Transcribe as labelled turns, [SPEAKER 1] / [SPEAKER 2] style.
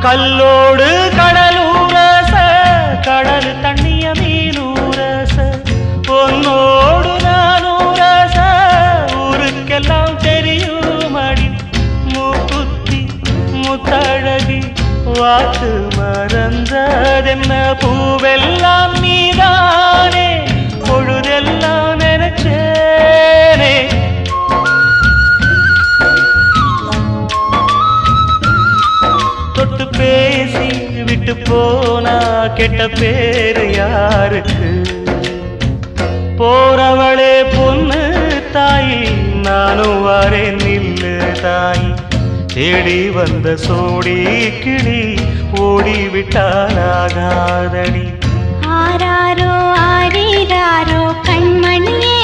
[SPEAKER 1] கல்லோடு கடலூரச கடல் தண்ணிய மீனூரச பொன்னோடு நானூரச ஊருக்கெல்லாம் தெரியும் அடி மூக்குத்தி முத்தழகி வாக்கு மறந்ததென்ன பூவெல்லாம் நீதானே பொழுதெல்லாம் நினைச்சேனே தொட்டு பேசி விட்டு போனா கெட்ட பேரு யாருக்கு போறவளே பொண்ணு தாயி நானும் வரேன் நில்லு தாயி தேடி வந்த சோடி கிளி ஓடிவிட்டாலாகாதடி
[SPEAKER 2] ஆராரோ ஆரீராரோ கண்மணியே